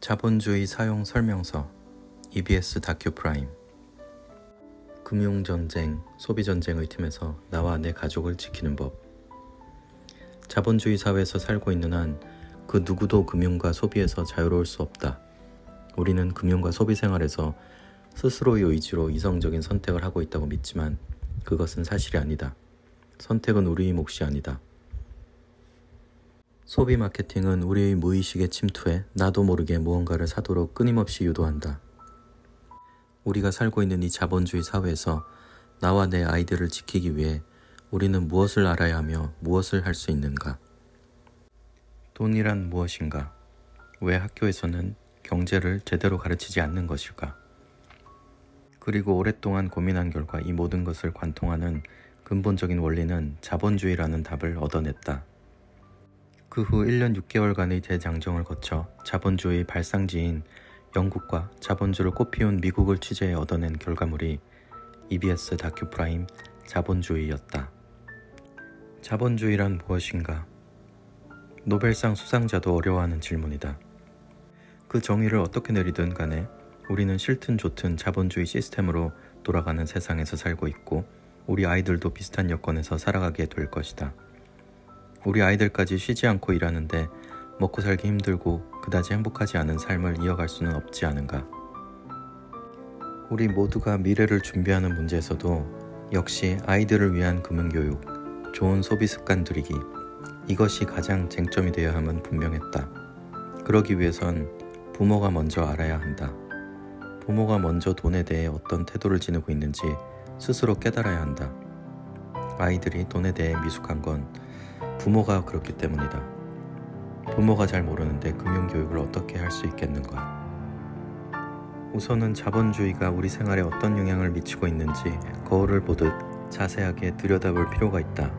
자본주의 사용 설명서 EBS 다큐 프라임. 금융전쟁, 소비전쟁의 틈에서 나와 내 가족을 지키는 법. 자본주의 사회에서 살고 있는 한 그 누구도 금융과 소비에서 자유로울 수 없다. 우리는 금융과 소비 생활에서 스스로의 의지로 이성적인 선택을 하고 있다고 믿지만 그것은 사실이 아니다. 선택은 우리의 몫이 아니다. 소비 마케팅은 우리의 무의식에 침투해 나도 모르게 무언가를 사도록 끊임없이 유도한다. 우리가 살고 있는 이 자본주의 사회에서 나와 내 아이들을 지키기 위해 우리는 무엇을 알아야 하며 무엇을 할 수 있는가? 돈이란 무엇인가? 왜 학교에서는 경제를 제대로 가르치지 않는 것일까? 그리고 오랫동안 고민한 결과 이 모든 것을 관통하는 근본적인 원리는 자본주의라는 답을 얻어냈다. 그 후 1년 6개월간의 대장정을 거쳐 자본주의 발상지인 영국과 자본주를 꽃피운 미국을 취재해 얻어낸 결과물이 EBS 다큐 프라임 자본주의였다. 자본주의란 무엇인가? 노벨상 수상자도 어려워하는 질문이다. 그 정의를 어떻게 내리든 간에 우리는 싫든 좋든 자본주의 시스템으로 돌아가는 세상에서 살고 있고 우리 아이들도 비슷한 여건에서 살아가게 될 것이다. 우리 아이들까지 쉬지 않고 일하는데 먹고 살기 힘들고 그다지 행복하지 않은 삶을 이어갈 수는 없지 않은가. 우리 모두가 미래를 준비하는 문제에서도 역시 아이들을 위한 금융교육, 좋은 소비 습관 들이기, 이것이 가장 쟁점이 되어야 함은 분명했다. 그러기 위해선 부모가 먼저 알아야 한다. 부모가 먼저 돈에 대해 어떤 태도를 지니고 있는지 스스로 깨달아야 한다. 아이들이 돈에 대해 미숙한 건 부모가 그렇기 때문이다. 부모가 잘 모르는데 금융교육을 어떻게 할 수 있겠는가? 우선은 자본주의가 우리 생활에 어떤 영향을 미치고 있는지 거울을 보듯 자세하게 들여다볼 필요가 있다.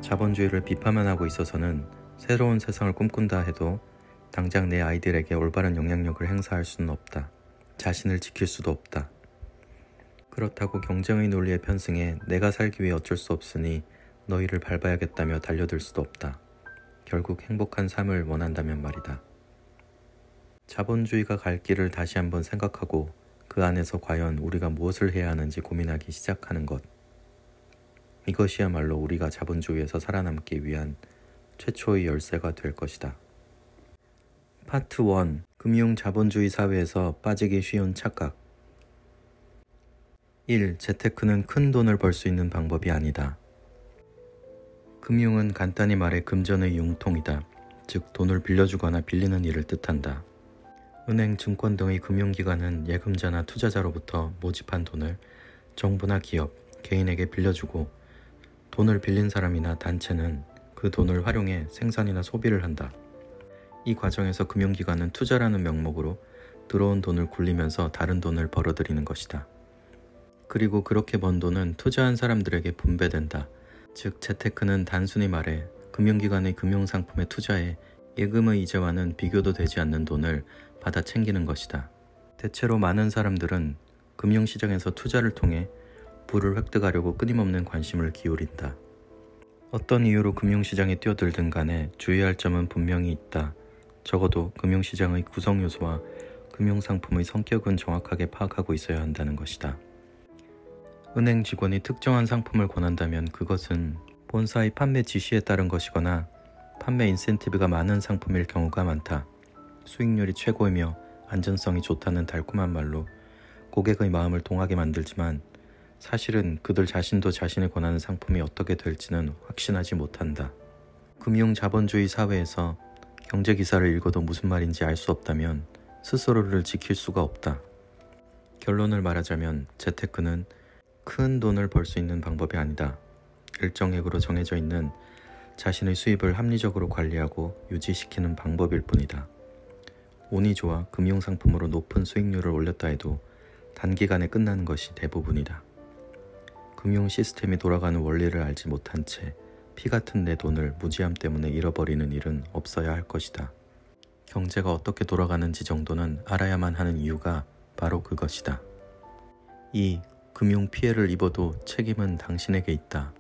자본주의를 비판만 하고 있어서는 새로운 세상을 꿈꾼다 해도 당장 내 아이들에게 올바른 영향력을 행사할 수는 없다. 자신을 지킬 수도 없다. 그렇다고 경쟁의 논리에 편승해 내가 살기 위해 어쩔 수 없으니 너희를 밟아야겠다며 달려들 수도 없다. 결국 행복한 삶을 원한다면 말이다. 자본주의가 갈 길을 다시 한번 생각하고 그 안에서 과연 우리가 무엇을 해야 하는지 고민하기 시작하는 것. 이것이야말로 우리가 자본주의에서 살아남기 위한 최초의 열쇠가 될 것이다. 파트 1. 금융 자본주의 사회에서 빠지기 쉬운 착각. 1. 재테크는 큰 돈을 벌 수 있는 방법이 아니다. 금융은 간단히 말해 금전의 융통이다. 즉 돈을 빌려주거나 빌리는 일을 뜻한다. 은행, 증권 등의 금융기관은 예금자나 투자자로부터 모집한 돈을 정부나 기업, 개인에게 빌려주고 돈을 빌린 사람이나 단체는 그 돈을 활용해 생산이나 소비를 한다. 이 과정에서 금융기관은 투자라는 명목으로 들어온 돈을 굴리면서 다른 돈을 벌어들이는 것이다. 그리고 그렇게 번 돈은 투자한 사람들에게 분배된다. 즉 재테크는 단순히 말해 금융기관의 금융상품에 투자해 예금의 이자와는 비교도 되지 않는 돈을 받아 챙기는 것이다. 대체로 많은 사람들은 금융시장에서 투자를 통해 부를 획득하려고 끊임없는 관심을 기울인다. 어떤 이유로 금융시장에 뛰어들든 간에 주의할 점은 분명히 있다. 적어도 금융시장의 구성요소와 금융상품의 성격은 정확하게 파악하고 있어야 한다는 것이다. 은행 직원이 특정한 상품을 권한다면 그것은 본사의 판매 지시에 따른 것이거나 판매 인센티브가 많은 상품일 경우가 많다. 수익률이 최고이며 안전성이 좋다는 달콤한 말로 고객의 마음을 동하게 만들지만 사실은 그들 자신도 자신이 권하는 상품이 어떻게 될지는 확신하지 못한다. 금융 자본주의 사회에서 경제 기사를 읽어도 무슨 말인지 알 수 없다면 스스로를 지킬 수가 없다. 결론을 말하자면 재테크는 큰 돈을 벌 수 있는 방법이 아니다. 일정액으로 정해져 있는 자신의 수입을 합리적으로 관리하고 유지시키는 방법일 뿐이다. 운이 좋아 금융상품으로 높은 수익률을 올렸다 해도 단기간에 끝나는 것이 대부분이다. 금융 시스템이 돌아가는 원리를 알지 못한 채 피 같은 내 돈을 무지함 때문에 잃어버리는 일은 없어야 할 것이다. 경제가 어떻게 돌아가는지 정도는 알아야만 하는 이유가 바로 그것이다. 2. 금융 피해를 입어도 책임은 당신에게 있다.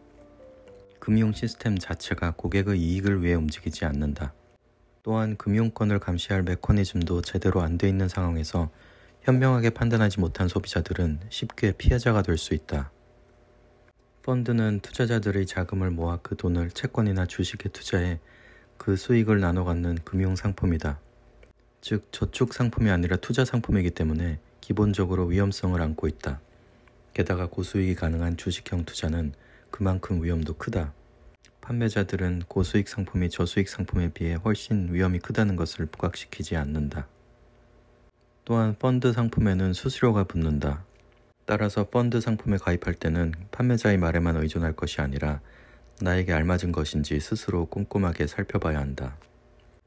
금융 시스템 자체가 고객의 이익을 위해 움직이지 않는다. 또한 금융권을 감시할 메커니즘도 제대로 안 돼 있는 상황에서 현명하게 판단하지 못한 소비자들은 쉽게 피해자가 될 수 있다. 펀드는 투자자들의 자금을 모아 그 돈을 채권이나 주식에 투자해 그 수익을 나눠 갖는 금융상품이다. 즉 저축 상품이 아니라 투자 상품이기 때문에 기본적으로 위험성을 안고 있다. 게다가 고수익이 가능한 주식형 투자는 그만큼 위험도 크다. 판매자들은 고수익 상품이 저수익 상품에 비해 훨씬 위험이 크다는 것을 부각시키지 않는다. 또한 펀드 상품에는 수수료가 붙는다. 따라서 펀드 상품에 가입할 때는 판매자의 말에만 의존할 것이 아니라 나에게 알맞은 것인지 스스로 꼼꼼하게 살펴봐야 한다.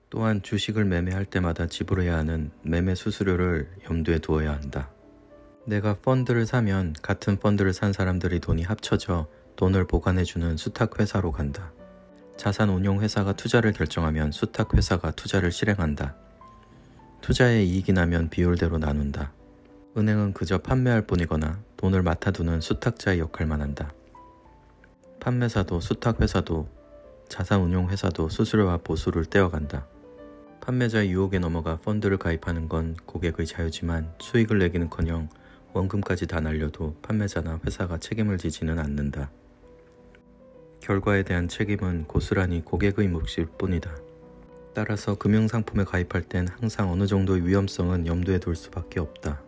또한 주식을 매매할 때마다 지불해야 하는 매매 수수료를 염두에 두어야 한다. 내가 펀드를 사면 같은 펀드를 산 사람들의 돈이 합쳐져 돈을 보관해주는 수탁회사로 간다. 자산운용회사가 투자를 결정하면 수탁회사가 투자를 실행한다. 투자에 이익이 나면 비율대로 나눈다. 은행은 그저 판매할 뿐이거나 돈을 맡아두는 수탁자의 역할만 한다. 판매사도 수탁회사도 자산운용회사도 수수료와 보수를 떼어간다. 판매자의 유혹에 넘어가 펀드를 가입하는 건 고객의 자유지만 수익을 내기는커녕 원금까지 다 날려도 판매자나 회사가 책임을 지지는 않는다. 결과에 대한 책임은 고스란히 고객의 몫일 뿐이다. 따라서 금융상품에 가입할 땐 항상 어느 정도의 위험성은 염두에 둘 수밖에 없다.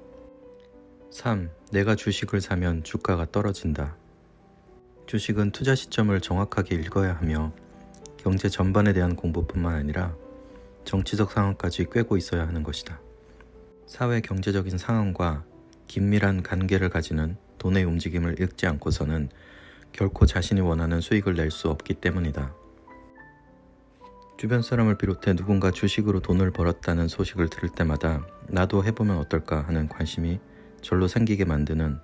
3. 내가 주식을 사면 주가가 떨어진다. 주식은 투자 시점을 정확하게 읽어야 하며 경제 전반에 대한 공부뿐만 아니라 정치적 상황까지 꿰고 있어야 하는 것이다. 사회 경제적인 상황과 긴밀한 관계를 가지는 돈의 움직임을 읽지 않고서는 결코 자신이 원하는 수익을 낼 수 없기 때문이다. 주변 사람을 비롯해 누군가 주식으로 돈을 벌었다는 소식을 들을 때마다 나도 해보면 어떨까 하는 관심이 절로 생기게 만드는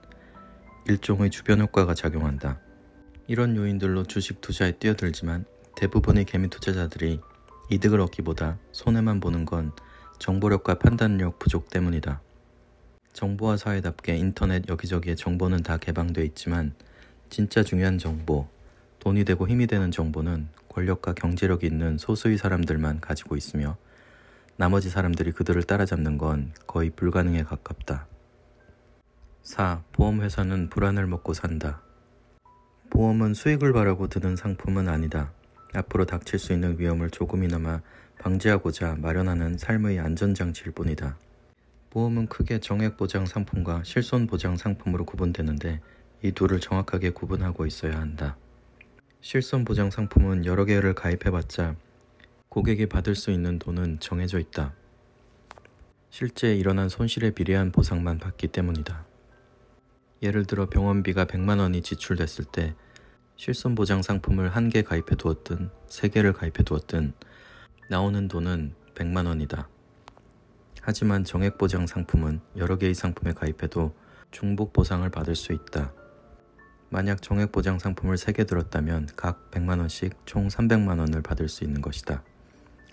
일종의 주변 효과가 작용한다. 이런 요인들로 주식 투자에 뛰어들지만 대부분의 개미 투자자들이 이득을 얻기보다 손해만 보는 건 정보력과 판단력 부족 때문이다. 정보화 사회답게 인터넷 여기저기에 정보는 다 개방돼 있지만 진짜 중요한 정보, 돈이 되고 힘이 되는 정보는 권력과 경제력이 있는 소수의 사람들만 가지고 있으며 나머지 사람들이 그들을 따라잡는 건 거의 불가능에 가깝다. 4. 보험회사는 불안을 먹고 산다. 보험은 수익을 바라고 드는 상품은 아니다. 앞으로 닥칠 수 있는 위험을 조금이나마 방지하고자 마련하는 삶의 안전장치일 뿐이다. 보험은 크게 정액보장 상품과 실손보장 상품으로 구분되는데 이 둘을 정확하게 구분하고 있어야 한다. 실손보장 상품은 여러 개를 가입해봤자 고객이 받을 수 있는 돈은 정해져 있다. 실제 일어난 손실에 비례한 보상만 받기 때문이다. 예를 들어 병원비가 100만 원이 지출됐을 때 실손보장 상품을 1개 가입해 두었든 3개를 가입해 두었든 나오는 돈은 100만 원이다. 하지만 정액보장 상품은 여러 개의 상품에 가입해도 중복 보상을 받을 수 있다. 만약 정액보장 상품을 3개 들었다면 각 100만 원씩 총 300만 원을 받을 수 있는 것이다.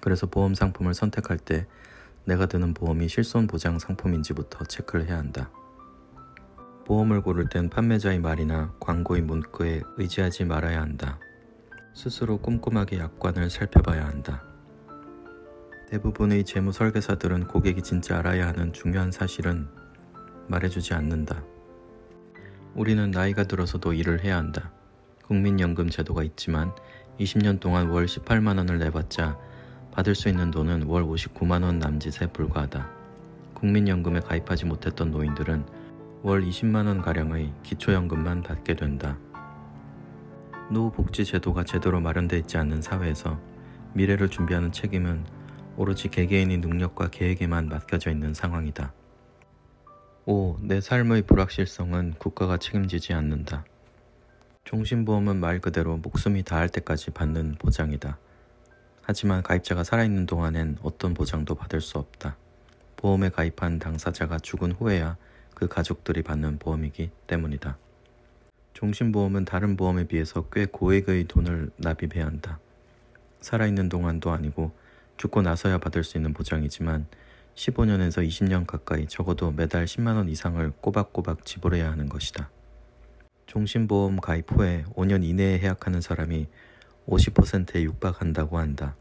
그래서 보험 상품을 선택할 때 내가 드는 보험이 실손보장 상품인지부터 체크를 해야 한다. 보험을 고를 땐 판매자의 말이나 광고의 문구에 의지하지 말아야 한다. 스스로 꼼꼼하게 약관을 살펴봐야 한다. 대부분의 재무 설계사들은 고객이 진짜 알아야 하는 중요한 사실은 말해주지 않는다. 우리는 나이가 들어서도 일을 해야 한다. 국민연금 제도가 있지만 20년 동안 월 18만 원을 내봤자 받을 수 있는 돈은 월 59만 원 남짓에 불과하다. 국민연금에 가입하지 못했던 노인들은 월 20만 원가량의 기초연금만 받게 된다. 노후복지 제도가 제대로 마련되어 있지 않는 사회에서 미래를 준비하는 책임은 오로지 개개인의 능력과 계획에만 맡겨져 있는 상황이다. 5. 내 삶의 불확실성은 국가가 책임지지 않는다. 종신보험은 말 그대로 목숨이 다할 때까지 받는 보장이다. 하지만 가입자가 살아있는 동안엔 어떤 보장도 받을 수 없다. 보험에 가입한 당사자가 죽은 후에야 그 가족들이 받는 보험이기 때문이다. 종신보험은 다른 보험에 비해서 꽤 고액의 돈을 납입해야 한다. 살아있는 동안도 아니고 죽고 나서야 받을 수 있는 보장이지만 15년에서 20년 가까이 적어도 매달 10만 원 이상을 꼬박꼬박 지불해야 하는 것이다. 종신보험 가입 후에 5년 이내에 해약하는 사람이 50%에 육박한다고 한다.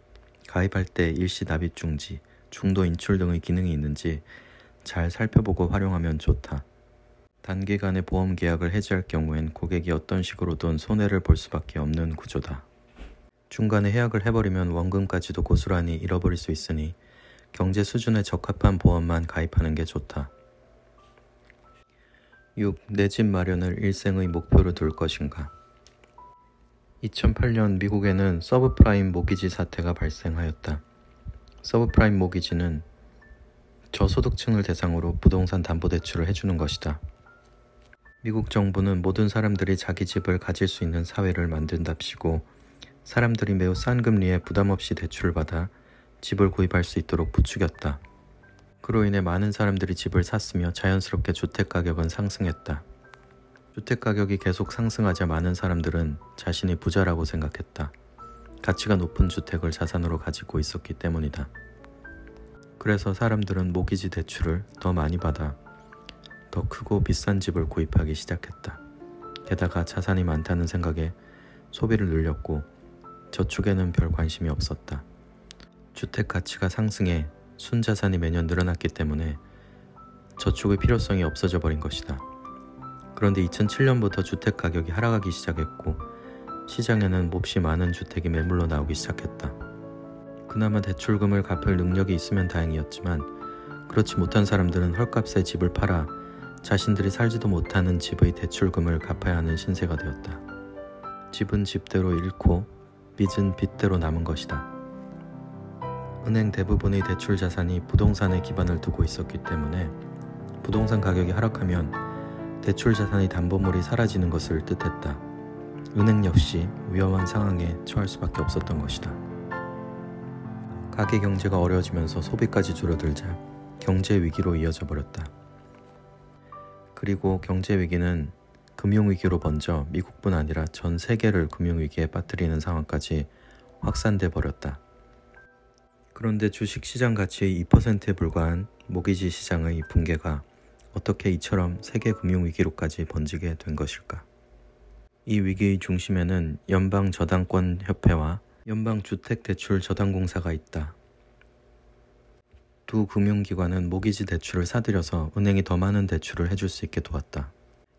가입할 때 일시 납입 중지, 중도 인출 등의 기능이 있는지 잘 살펴보고 활용하면 좋다. 단기간에 보험 계약을 해지할 경우엔 고객이 어떤 식으로든 손해를 볼 수밖에 없는 구조다. 중간에 해약을 해버리면 원금까지도 고스란히 잃어버릴 수 있으니 경제 수준에 적합한 보험만 가입하는 게 좋다. 6. 내 집 마련을 일생의 목표로 둘 것인가? 2008년 미국에는 서브프라임 모기지 사태가 발생하였다. 서브프라임 모기지는 저소득층을 대상으로 부동산 담보대출을 해주는 것이다. 미국 정부는 모든 사람들이 자기 집을 가질 수 있는 사회를 만든답시고 사람들이 매우 싼 금리에 부담없이 대출을 받아 집을 구입할 수 있도록 부추겼다. 그로 인해 많은 사람들이 집을 샀으며 자연스럽게 주택가격은 상승했다. 주택가격이 계속 상승하자 많은 사람들은 자신이 부자라고 생각했다. 가치가 높은 주택을 자산으로 가지고 있었기 때문이다. 그래서 사람들은 모기지 대출을 더 많이 받아 더 크고 비싼 집을 구입하기 시작했다. 게다가 자산이 많다는 생각에 소비를 늘렸고 저축에는 별 관심이 없었다. 주택 가치가 상승해 순자산이 매년 늘어났기 때문에 저축의 필요성이 없어져 버린 것이다. 그런데 2007년부터 주택 가격이 하락하기 시작했고 시장에는 몹시 많은 주택이 매물로 나오기 시작했다. 그나마 대출금을 갚을 능력이 있으면 다행이었지만 그렇지 못한 사람들은 헐값에 집을 팔아 자신들이 살지도 못하는 집의 대출금을 갚아야 하는 신세가 되었다. 집은 집대로 잃고 빚은 빚대로 남은 것이다. 은행 대부분의 대출 자산이 부동산에 기반을 두고 있었기 때문에 부동산 가격이 하락하면 대출 자산의 담보물이 사라지는 것을 뜻했다. 은행 역시 위험한 상황에 처할 수밖에 없었던 것이다. 가계 경제가 어려워지면서 소비까지 줄어들자 경제 위기로 이어져 버렸다. 그리고 경제 위기는 금융위기로 번져 미국뿐 아니라 전 세계를 금융위기에 빠뜨리는 상황까지 확산돼 버렸다. 그런데 주식시장 가치의 2%에 불과한 모기지 시장의 붕괴가 어떻게 이처럼 세계 금융위기로까지 번지게 된 것일까? 이 위기의 중심에는 연방저당권협회와 연방주택대출저당공사가 있다. 두 금융기관은 모기지 대출을 사들여서 은행이 더 많은 대출을 해줄 수 있게 도왔다.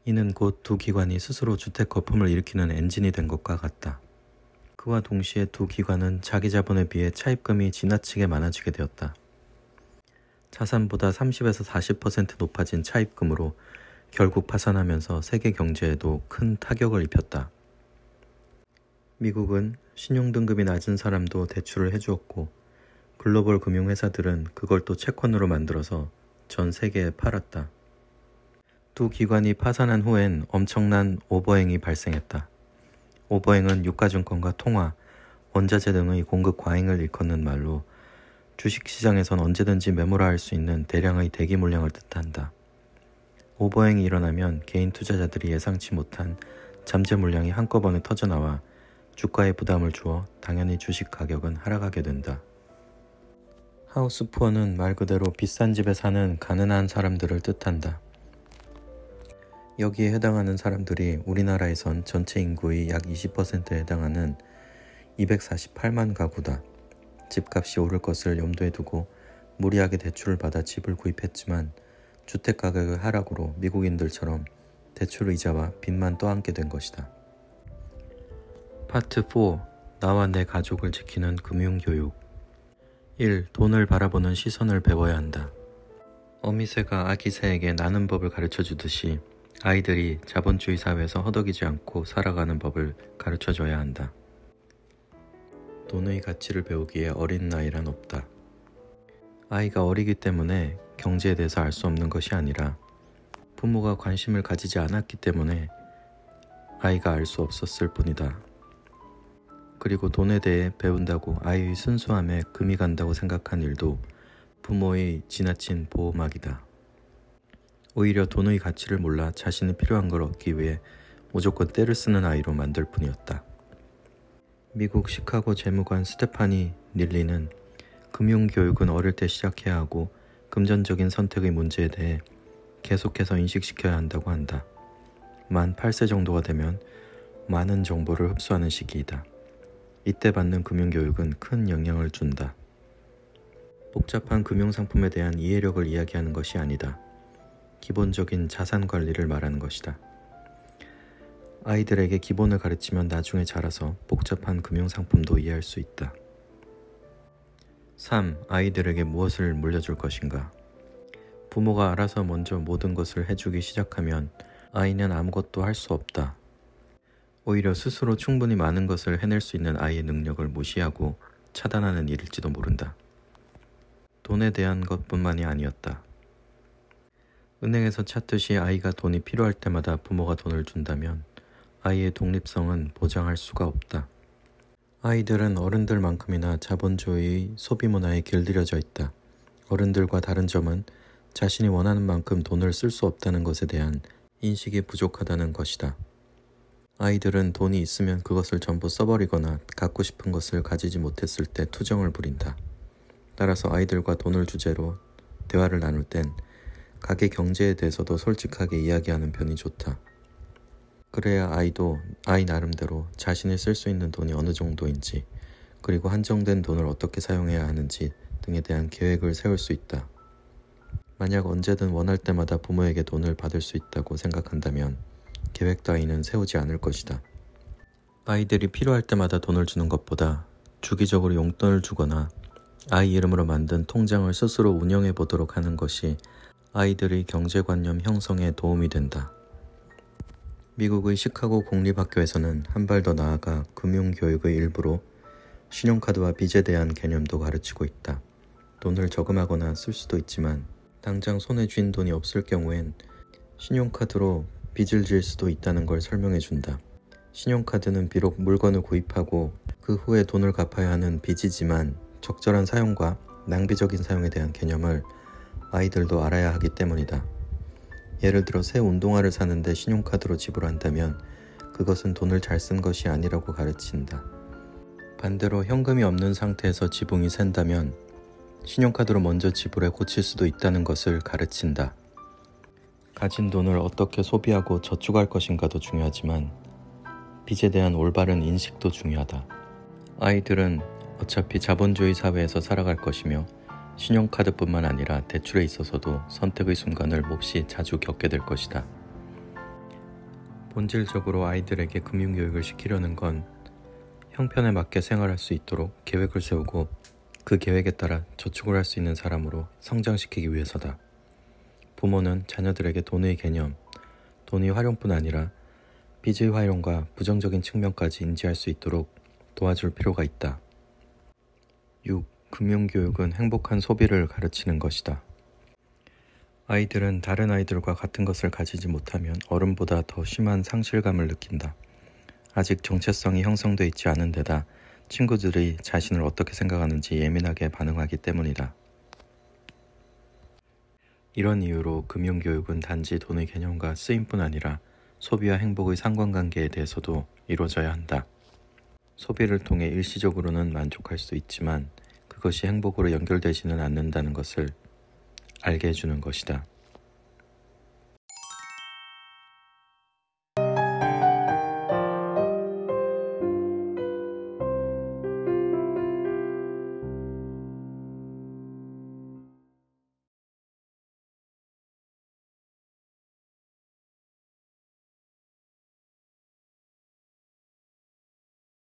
이는 곧 두 기관이 스스로 주택 거품을 일으키는 엔진이 된 것과 같다. 그와 동시에 두 기관은 자기 자본에 비해 차입금이 지나치게 많아지게 되었다. 자산보다 30에서 40% 높아진 차입금으로 결국 파산하면서 세계 경제에도 큰 타격을 입혔다. 미국은 신용등급이 낮은 사람도 대출을 해주었고 글로벌 금융회사들은 그걸 또 채권으로 만들어서 전 세계에 팔았다. 두 기관이 파산한 후엔 엄청난 오버행이 발생했다. 오버행은 유가증권과 통화, 원자재 등의 공급 과잉을 일컫는 말로 주식시장에선 언제든지 매물화할 수 있는 대량의 대기 물량을 뜻한다. 오버행이 일어나면 개인 투자자들이 예상치 못한 잠재 물량이 한꺼번에 터져나와 주가에 부담을 주어 당연히 주식 가격은 하락하게 된다. 하우스푸어는 말 그대로 비싼 집에 사는 가난한 사람들을 뜻한다. 여기에 해당하는 사람들이 우리나라에선 전체 인구의 약 20%에 해당하는 248만 가구다. 집값이 오를 것을 염두에 두고 무리하게 대출을 받아 집을 구입했지만 주택가격의 하락으로 미국인들처럼 대출 의자와 빚만 떠안게 된 것이다. 파트 4. 나와 내 가족을 지키는 금융교육. 1. 돈을 바라보는 시선을 배워야 한다. 어미새가 아기새에게 나는 법을 가르쳐주듯이 아이들이 자본주의 사회에서 허덕이지 않고 살아가는 법을 가르쳐줘야 한다. 돈의 가치를 배우기에 어린 나이란 없다. 아이가 어리기 때문에 경제에 대해서 알 수 없는 것이 아니라 부모가 관심을 가지지 않았기 때문에 아이가 알 수 없었을 뿐이다. 그리고 돈에 대해 배운다고 아이의 순수함에 금이 간다고 생각한 일도 부모의 지나친 보호막이다. 오히려 돈의 가치를 몰라 자신이 필요한 걸 얻기 위해 무조건 떼를 쓰는 아이로 만들 뿐이었다. 미국 시카고 재무관 스테파니 닐리는 금융교육은 어릴 때 시작해야 하고 금전적인 선택의 문제에 대해 계속해서 인식시켜야 한다고 한다. 만 8세 정도가 되면 많은 정보를 흡수하는 시기이다. 이때 받는 금융교육은 큰 영향을 준다. 복잡한 금융상품에 대한 이해력을 이야기하는 것이 아니다. 기본적인 자산 관리를 말하는 것이다. 아이들에게 기본을 가르치면 나중에 자라서 복잡한 금융상품도 이해할 수 있다. 3. 아이들에게 무엇을 물려줄 것인가? 부모가 알아서 먼저 모든 것을 해주기 시작하면 아이는 아무것도 할 수 없다. 오히려 스스로 충분히 많은 것을 해낼 수 있는 아이의 능력을 무시하고 차단하는 일일지도 모른다. 돈에 대한 것뿐만이 아니었다. 은행에서 찾듯이 아이가 돈이 필요할 때마다 부모가 돈을 준다면 아이의 독립성은 보장할 수가 없다. 아이들은 어른들만큼이나 자본주의 소비문화에 길들여져 있다. 어른들과 다른 점은 자신이 원하는 만큼 돈을 쓸 수 없다는 것에 대한 인식이 부족하다는 것이다. 아이들은 돈이 있으면 그것을 전부 써버리거나 갖고 싶은 것을 가지지 못했을 때 투정을 부린다. 따라서 아이들과 돈을 주제로 대화를 나눌 땐 가계 경제에 대해서도 솔직하게 이야기하는 편이 좋다. 그래야 아이도 아이 나름대로 자신이 쓸 수 있는 돈이 어느 정도인지, 그리고 한정된 돈을 어떻게 사용해야 하는지 등에 대한 계획을 세울 수 있다. 만약 언제든 원할 때마다 부모에게 돈을 받을 수 있다고 생각한다면 계획 따위는 세우지 않을 것이다. 아이들이 필요할 때마다 돈을 주는 것보다 주기적으로 용돈을 주거나 아이 이름으로 만든 통장을 스스로 운영해 보도록 하는 것이 아이들의 경제관념 형성에 도움이 된다. 미국의 시카고 공립학교에서는 한 발 더 나아가 금융교육의 일부로 신용카드와 빚에 대한 개념도 가르치고 있다. 돈을 저금하거나 쓸 수도 있지만 당장 손에 쥔 돈이 없을 경우엔 신용카드로 빚을 질 수도 있다는 걸 설명해 준다. 신용카드는 비록 물건을 구입하고 그 후에 돈을 갚아야 하는 빚이지만 적절한 사용과 낭비적인 사용에 대한 개념을 아이들도 알아야 하기 때문이다. 예를 들어 새 운동화를 사는데 신용카드로 지불한다면 그것은 돈을 잘 쓴 것이 아니라고 가르친다. 반대로 현금이 없는 상태에서 지붕이 샌다면 신용카드로 먼저 지불해 고칠 수도 있다는 것을 가르친다. 가진 돈을 어떻게 소비하고 저축할 것인가도 중요하지만 빚에 대한 올바른 인식도 중요하다. 아이들은 어차피 자본주의 사회에서 살아갈 것이며 신용카드뿐만 아니라 대출에 있어서도 선택의 순간을 몹시 자주 겪게 될 것이다. 본질적으로 아이들에게 금융교육을 시키려는 건 형편에 맞게 생활할 수 있도록 계획을 세우고 그 계획에 따라 저축을 할 수 있는 사람으로 성장시키기 위해서다. 부모는 자녀들에게 돈의 개념, 돈의 활용뿐 아니라 빚의 활용과 부정적인 측면까지 인지할 수 있도록 도와줄 필요가 있다. 6. 금융교육은 행복한 소비를 가르치는 것이다. 아이들은 다른 아이들과 같은 것을 가지지 못하면 어른보다 더 심한 상실감을 느낀다. 아직 정체성이 형성돼 있지 않은 데다 친구들이 자신을 어떻게 생각하는지 예민하게 반응하기 때문이다. 이런 이유로 금융교육은 단지 돈의 개념과 쓰임뿐 아니라 소비와 행복의 상관관계에 대해서도 이루어져야 한다. 소비를 통해 일시적으로는 만족할 수 있지만 그것이 행복으로 연결되지는 않는다는 것을 알게 해주는 것이다.